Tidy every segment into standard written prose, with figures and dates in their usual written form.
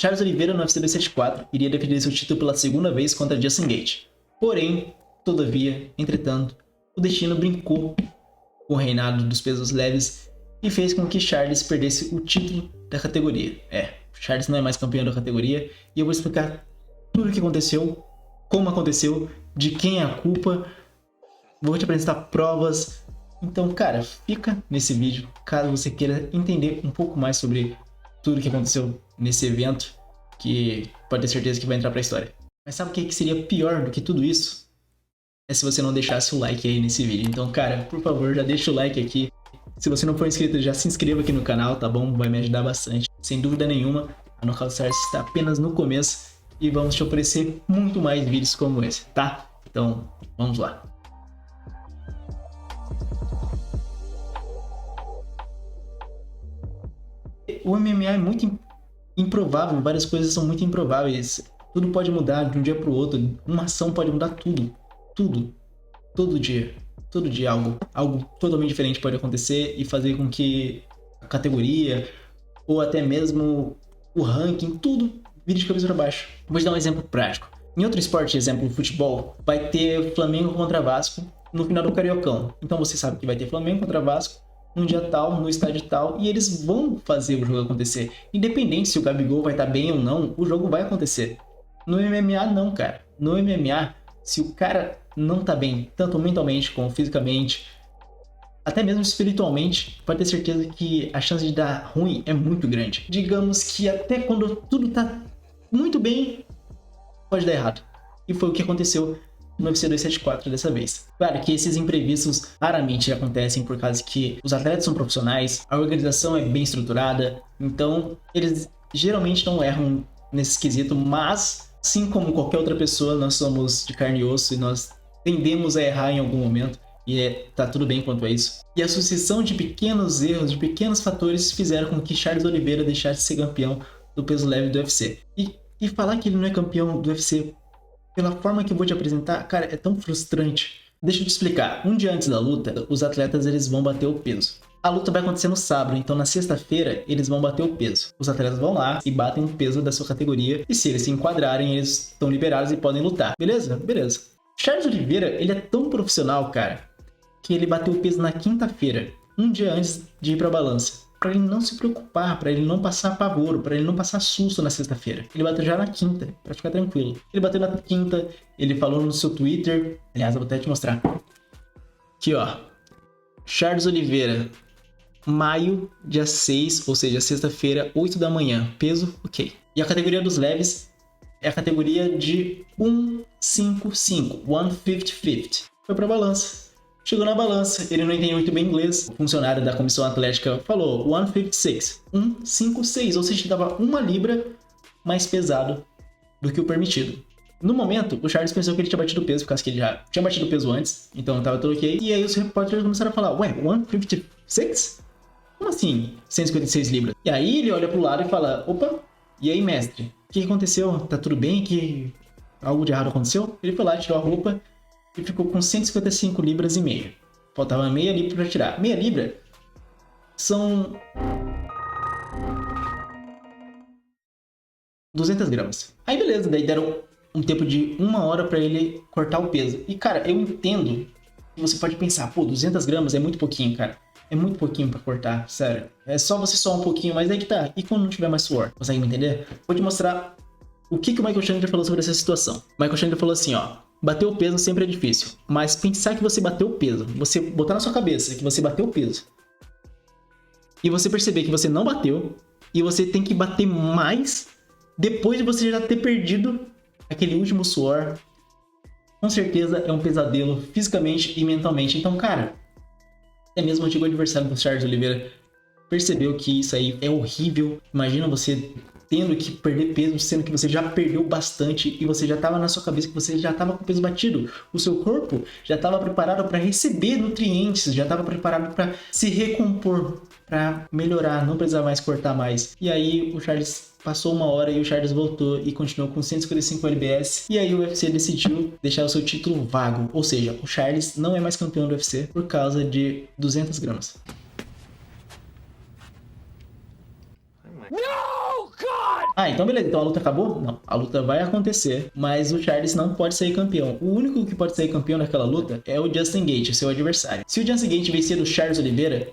Charles Oliveira no UFC 274 iria defender seu título pela segunda vez contra Justin Gaethje. Porém, todavia, entretanto, o destino brincou com o reinado dos pesos leves e fez com que Charles perdesse o título da categoria. Charles não é mais campeão da categoria e eu vou explicar tudo o que aconteceu, como aconteceu, de quem é a culpa, vou te apresentar provas. Então, cara, fica nesse vídeo caso você queira entender um pouco mais sobre tudo o que aconteceu nesse evento, que pode ter certeza que vai entrar pra história. Mas sabe o que seria pior do que tudo isso? É se você não deixasse o like aí nesse vídeo. Então, cara, por favor, já deixa o like aqui. Se você não for inscrito, já se inscreva aqui no canal, tá bom? Vai me ajudar bastante. Sem dúvida nenhuma, a Knockout Stars está apenas no começo e vamos te oferecer muito mais vídeos como esse, tá? Então, vamos lá. O MMA é muito improvável, várias coisas são muito improváveis. Tudo pode mudar de um dia para o outro. Uma ação pode mudar tudo. Tudo. Todo dia. Todo dia algo totalmente diferente pode acontecer e fazer com que a categoria ou até mesmo o ranking, tudo vire de cabeça para baixo. Vou te dar um exemplo prático. Em outro esporte, exemplo, o futebol, vai ter Flamengo contra Vasco no final do Cariocão. Então você sabe que vai ter Flamengo contra Vasco num dia tal, no estádio tal, e eles vão fazer o jogo acontecer. Independente se o Gabigol vai estar bem ou não, o jogo vai acontecer. No MMA não, cara. No MMA, se o cara não tá bem, tanto mentalmente como fisicamente, até mesmo espiritualmente, pode ter certeza que a chance de dar ruim é muito grande. Digamos que até quando tudo tá muito bem, pode dar errado. E foi o que aconteceu no UFC 274 dessa vez. Claro que esses imprevistos raramente acontecem por causa que os atletas são profissionais, a organização é bem estruturada, então eles geralmente não erram nesse quesito, mas assim como qualquer outra pessoa, nós somos de carne e osso e nós tendemos a errar em algum momento e tá tudo bem quanto a isso. E a sucessão de pequenos erros, de pequenos fatores fizeram com que Charles Oliveira deixasse de ser campeão do peso leve do UFC. E falar que ele não é campeão do UFC pela forma que eu vou te apresentar, cara, é tão frustrante. Deixa eu te explicar. Um dia antes da luta, os atletas eles vão bater o peso. A luta vai acontecer no sábado, então na sexta-feira eles vão bater o peso. Os atletas vão lá e batem o peso da sua categoria e se eles se enquadrarem, eles estão liberados e podem lutar. Beleza? Beleza. Charles Oliveira, ele é tão profissional, cara, que ele bateu o peso na quinta-feira, um dia antes de ir pra balança. Pra ele não se preocupar, pra ele não passar pavor, pra ele não passar susto na sexta-feira. Ele bateu já na quinta, pra ficar tranquilo. Ele bateu na quinta, ele falou no seu Twitter, aliás, eu vou até te mostrar. Aqui, ó. Charles Oliveira, maio, dia 6, ou seja, sexta-feira, 8 da manhã. Peso, ok. E a categoria dos leves é a categoria de 155, 150. Foi pra balança. Chegou na balança, ele não entendeu muito bem inglês. O funcionário da comissão atlética falou 156, 156, ou seja, dava 1 libra mais pesado do que o permitido. No momento, o Charles pensou que ele tinha batido o peso, por causa que ele já tinha batido o peso antes, então tava tudo ok. E aí os repórteres começaram a falar, ué, 156? Como assim 156 libras? E aí ele olha pro lado e fala, opa, e aí mestre, o que aconteceu? Tá tudo bem? Que algo de errado aconteceu? Ele foi lá, tirou a roupa e ficou com 155 libras e meia. Faltava meia libra para tirar. Meia libra são 200 gramas. Aí beleza, daí deram um tempo de 1 hora para ele cortar o peso. E cara, eu entendo que você pode pensar, pô, 200 gramas é muito pouquinho, cara. É muito pouquinho para cortar, sério. É só você suar um pouquinho, mas aí que tá. E quando não tiver mais suor? Consegue me entender? Vou te mostrar o que o Michael Chandler falou sobre essa situação. O Michael Chandler falou assim, ó. Bater o peso sempre é difícil, mas pensar que você bateu o peso, você botar na sua cabeça que você bateu o peso, e você perceber que você não bateu, e você tem que bater mais depois de você já ter perdido aquele último suor, com certeza é um pesadelo fisicamente e mentalmente. Então, cara, até mesmo o antigo adversário do Charles Oliveira percebeu que isso aí é horrível. Imagina você tendo que perder peso, sendo que você já perdeu bastante e você já estava na sua cabeça que você já estava com o peso batido. O seu corpo já estava preparado para receber nutrientes, já estava preparado para se recompor, para melhorar, não precisar mais cortar mais. E aí o Charles passou 1 hora e o Charles voltou e continuou com 155 lbs. E aí o UFC decidiu deixar o seu título vago, ou seja, o Charles não é mais campeão do UFC por causa de 200 gramas. Ah, então beleza, então a luta acabou? Não, a luta vai acontecer, mas o Charles não pode sair campeão. O único que pode sair campeão naquela luta é o Justin Gaethje, seu adversário. Se o Justin Gaethje vencer o Charles Oliveira,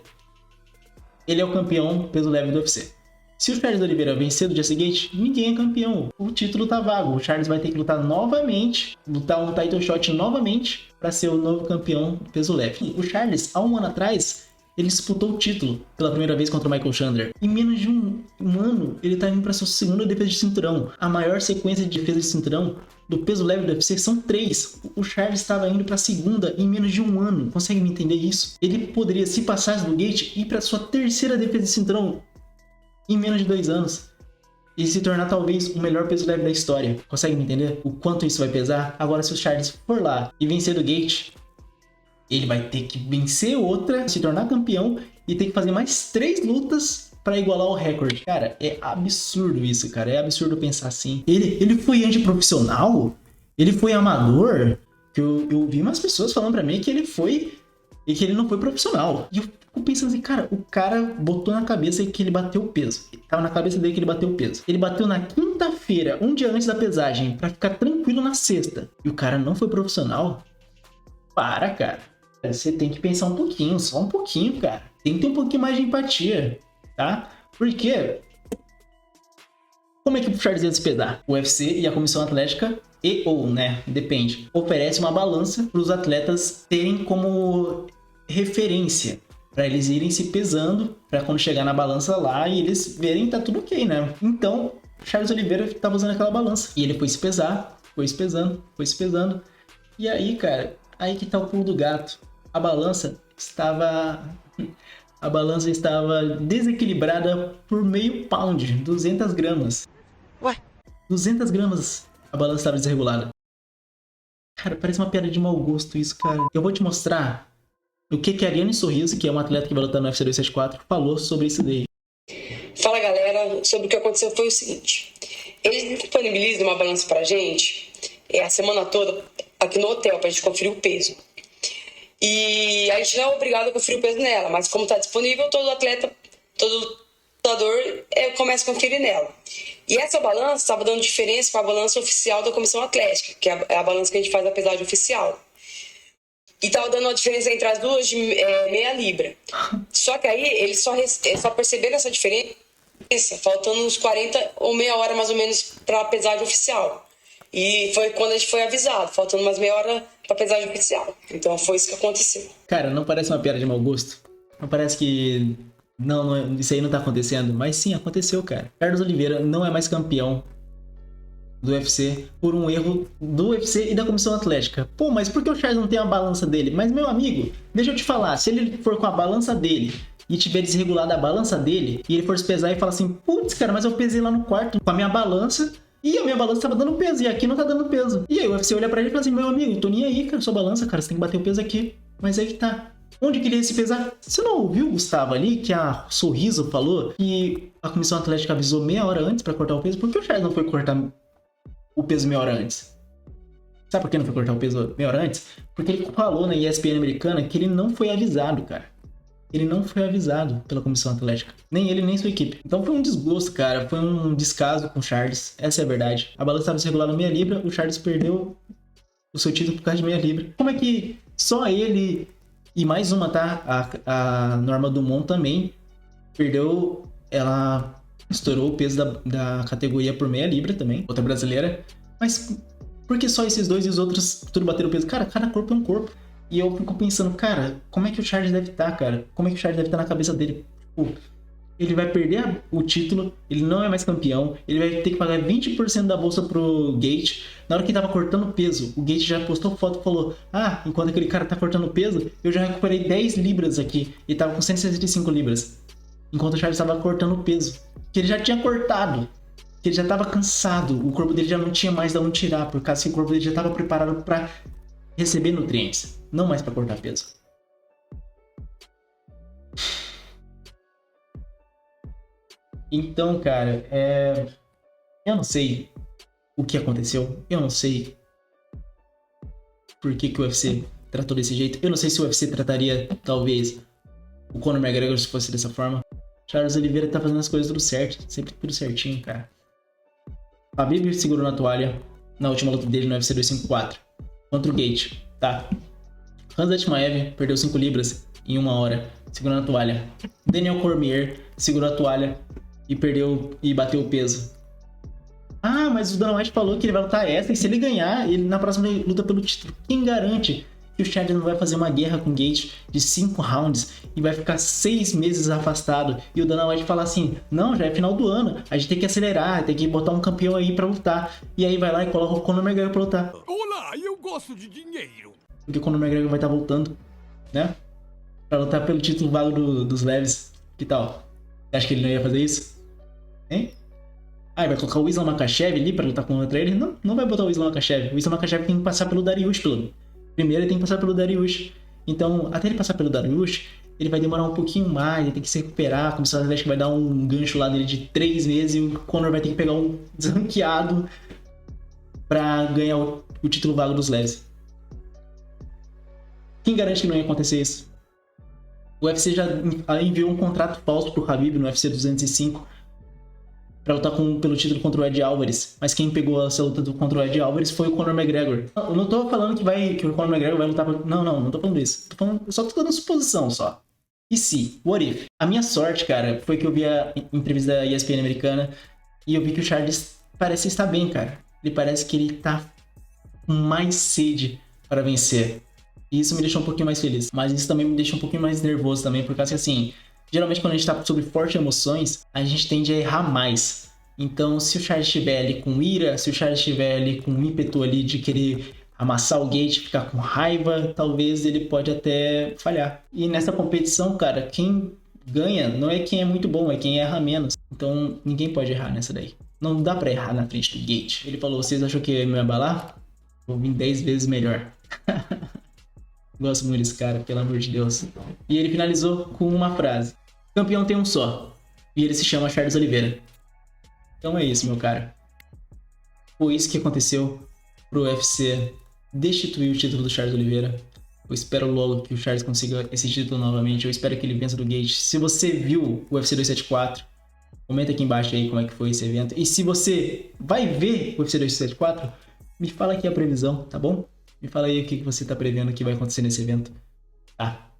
ele é o campeão peso leve do UFC. Se o Charles Oliveira vencer do Justin Gaethje, ninguém é campeão. O título tá vago. O Charles vai ter que lutar novamente, lutar um title shot novamente para ser o novo campeão do peso leve. O Charles, há um ano atrás, ele disputou o título pela primeira vez contra o Michael Chandler. Em menos de um ano, ele tá indo para sua segunda defesa de cinturão. A maior sequência de defesa de cinturão do peso leve do UFC são 3. O Charles estava indo para a segunda em menos de um ano. Consegue me entender isso? Ele poderia, se passasse do Gaethje, ir para sua terceira defesa de cinturão em menos de 2 anos e se tornar talvez o melhor peso leve da história. Consegue me entender o quanto isso vai pesar? Agora, se o Charles for lá e vencer do Gaethje, ele vai ter que vencer outra, se tornar campeão e ter que fazer mais 3 lutas para igualar o recorde. Cara, é absurdo isso, cara. É absurdo pensar assim. Ele foi antiprofissional? Ele foi amador? Eu vi umas pessoas falando pra mim que ele foi e que ele não foi profissional. E eu fico pensando assim, cara, o cara botou na cabeça que ele bateu o peso. Tava na cabeça dele que ele bateu o peso. Ele bateu na quinta-feira, um dia antes da pesagem, pra ficar tranquilo na sexta. E o cara não foi profissional? Para, cara. Você tem que pensar um pouquinho, só um pouquinho, cara. Tem que ter um pouquinho mais de empatia, tá? Porque como é que o Charles ia se pesar? O UFC e a Comissão Atlética depende, oferece uma balança para os atletas terem como referência, para eles irem se pesando, para quando chegar na balança lá e eles verem que tá tudo ok, né? Então, Charles Oliveira estava usando aquela balança e ele foi se pesar, foi se pesando. E aí, cara, aí que tá o pulo do gato. A balança estava desequilibrada por meio pound, 200 gramas. Ué? 200 gramas a balança estava desregulada. Cara, parece uma piada de mau gosto isso, cara. Eu vou te mostrar o que a Ariane Sorriso, que é uma atleta que vai lutar no UFC 274, falou sobre isso daí. Fala, galera. Sobre o que aconteceu foi o seguinte. Eles disponibilizam uma balança pra gente a semana toda aqui no hotel pra gente conferir o peso. E a gente não é obrigado a conferir o peso nela, mas como tá disponível, todo atleta, todo lutador começa a conferir nela. E essa balança estava dando diferença com a balança oficial da Comissão Atlética, que é a balança que a gente faz a pesagem oficial. E estava dando uma diferença entre as duas de meia libra. Só que aí eles só perceberam essa diferença faltando uns 40 ou meia hora mais ou menos para a pesagem oficial. E foi quando a gente foi avisado, faltando umas meia hora pra pesagem oficial. Então foi isso que aconteceu. Cara, não parece uma piada de mau gosto? Não parece que... Não, isso aí não tá acontecendo? Mas sim, aconteceu, cara. Charles Oliveira não é mais campeão do UFC por um erro do UFC e da Comissão Atlética. Pô, mas por que o Charles não tem a balança dele? Mas, meu amigo, deixa eu te falar. Se ele for com a balança dele e tiver desregulado a balança dele, e ele for se pesar e falar assim, putz, cara, mas eu pesei lá no quarto com a minha balança... E a minha balança tava dando peso, e aqui não tá dando peso. E aí o UFC olha pra ele e fala assim, meu amigo, tô nem aí, cara, sua balança, cara, você tem que bater o peso aqui. Mas aí que tá. Onde que ele ia se pesar? Você não ouviu, Gustavo, ali, que a Sorriso falou que a Comissão Atlética avisou meia hora antes pra cortar o peso? Por que o Charles não foi cortar o peso meia hora antes? Sabe por que não foi cortar o peso meia hora antes? Porque ele falou na ESPN americana que ele não foi avisado, cara. Ele não foi avisado pela Comissão Atlética. Nem ele, nem sua equipe. Então foi um desgosto, cara. Foi um descaso com o Charles. Essa é a verdade. A balança estava desregulada meia libra. O Charles perdeu o seu título por causa de meia libra. Como é que só ele e mais uma, tá? A Norma Dumont também perdeu. Ela estourou o peso da categoria por meia libra também. Outra brasileira. Mas por que só esses dois e os outros tudo bateram o peso? Cara, cada corpo é um corpo. E eu fico pensando, cara, como é que o Charles deve estar, cara? Como é que o Charles deve estar na cabeça dele? Tipo, ele vai perder o título, ele não é mais campeão, ele vai ter que pagar 20% da bolsa pro Gaethje. Na hora que ele tava cortando peso, o Gaethje já postou foto e falou, ah, enquanto aquele cara tá cortando peso, eu já recuperei 10 libras aqui. E tava com 165 libras. Enquanto o Charles tava cortando peso. Que ele já tinha cortado. Que ele já tava cansado. O corpo dele já não tinha mais de onde tirar, por causa que o corpo dele já tava preparado pra receber nutrientes. Não mais para cortar peso. Então, cara, eu não sei o que aconteceu. Eu não sei por que o UFC tratou desse jeito. Eu não sei se o UFC trataria, talvez, o Conor McGregor se fosse dessa forma. Charles Oliveira tá fazendo as coisas tudo certo. Sempre tudo certinho, cara. Khabib segurou na toalha na última luta dele no UFC 254 contra o Gate, tá? Khamzat Chimaev perdeu 5 libras em 1 hora, segurando a toalha. Daniel Cormier segurou a toalha e bateu o peso. Ah, mas o Dana White falou que ele vai lutar essa, e se ele ganhar, ele na próxima luta pelo título. Quem garante que o Charles não vai fazer uma guerra com o Gate de 5 rounds e vai ficar 6 meses afastado? E o Dana White fala assim, não, já é final do ano, a gente tem que acelerar, tem que botar um campeão aí pra lutar. E aí vai lá e coloca o Conor McGregor pra lutar. Olá, eu gosto de dinheiro. Porque o Conor McGregor vai estar voltando, né? Pra lutar pelo título vago dos leves. Que tal? Você acha que ele não ia fazer isso? Hein? Ah, vai colocar o Islam Makhachev ali pra lutar contra ele? Não, não vai botar o Islam Makhachev. O Islam Makhachev tem que passar pelo Dariush, primeiro ele tem que passar pelo Dariush. Então, até ele passar pelo Dariush, ele vai demorar um pouquinho mais, ele tem que se recuperar. Como se o Atlético vai dar um gancho lá dele de 3 meses e o Conor vai ter que pegar um desranqueado pra ganhar o título vago dos leves. Quem garante que não ia acontecer isso? O UFC já enviou um contrato falso pro Khabib no UFC 205 pra lutar pelo título contra o Ed Alvarez. Mas quem pegou essa luta contra o Ed Alvarez foi o Conor McGregor. Eu não tô falando que o Conor McGregor vai lutar pra... Não tô falando isso. Eu só tô dando suposição, só. E se? What if? A minha sorte, cara, foi que eu vi a entrevista da ESPN americana e eu vi que o Charles parece estar bem, cara. Ele parece que ele tá com mais sede para vencer. E isso me deixou um pouquinho mais feliz. Mas isso também me deixa um pouquinho mais nervoso também, por causa que, assim, geralmente quando a gente tá sobre fortes emoções, a gente tende a errar mais. Então, se o Charles estiver ali com ira, se o Charles estiver ali com ímpeto ali de querer amassar o Gate, ficar com raiva, talvez ele pode até falhar. E nessa competição, cara, quem ganha não é quem é muito bom, é quem erra menos. Então, ninguém pode errar nessa daí. Não dá pra errar na frente do Gate. Ele falou, vocês acham que ia me abalar? Vou vir 10 vezes melhor. Gosto muito desse cara, pelo amor de Deus. E ele finalizou com uma frase. Campeão tem um só. E ele se chama Charles Oliveira. Então é isso, meu cara. Foi isso que aconteceu pro UFC destituir o título do Charles Oliveira. Eu espero logo que o Charles consiga esse título novamente. Eu espero que ele vença do Gate. Se você viu o UFC 274, comenta aqui embaixo aí como é que foi esse evento. E se você vai ver o UFC 274, me fala aqui a previsão, tá bom? Me fala aí o que você tá prevendo que vai acontecer nesse evento. Tá.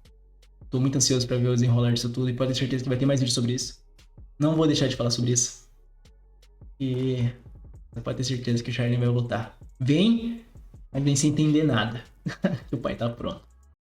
Tô muito ansioso pra ver o desenrolar disso tudo e pode ter certeza que vai ter mais vídeo sobre isso. Não vou deixar de falar sobre isso. E você pode ter certeza que o Charlie vai voltar. Vem, mas vem sem entender nada. Que o pai tá pronto.